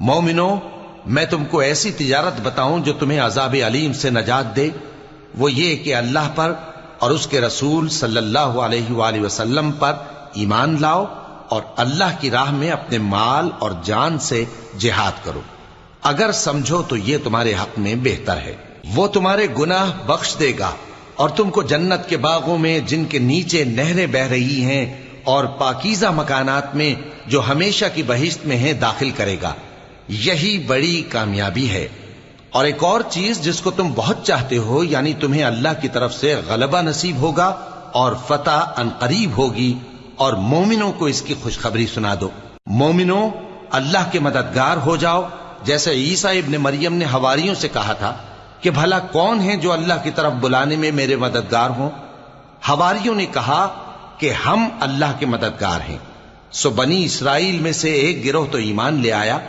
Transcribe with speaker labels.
Speaker 1: مومنو، میں تم کو ایسی تجارت بتاؤں جو تمہیں عذاب علیم سے نجات دے؟ وہ یہ کہ اللہ پر اور اس کے رسول صلی اللہ علیہ وآلہ وسلم پر ایمان لاؤ اور اللہ کی راہ میں اپنے مال اور جان سے جہاد کرو۔ اگر سمجھو تو یہ تمہارے حق میں بہتر ہے۔ وہ تمہارے گناہ بخش دے گا اور تم کو جنت کے باغوں میں جن کے نیچے نہریں بہ رہی ہیں اور پاکیزہ مکانات میں جو ہمیشہ کی بہشت میں ہیں داخل کرے گا۔ یہی بڑی کامیابی ہے۔ اور ایک اور چیز جس کو تم بہت چاہتے ہو، یعنی تمہیں اللہ کی طرف سے غلبہ نصیب ہوگا اور فتح عنقریب ہوگی، اور مومنوں کو اس کی خوشخبری سنا دو۔ مومنوں، اللہ کے مددگار ہو جاؤ، جیسے عیسیٰ ابن مریم نے حواریوں سے کہا تھا کہ بھلا کون ہے جو اللہ کی طرف بلانے میں میرے مددگار ہوں؟ حواریوں نے کہا کہ ہم اللہ کے مددگار ہیں۔ سو بنی اسرائیل میں سے ایک گروہ تو ایمان لے آیا،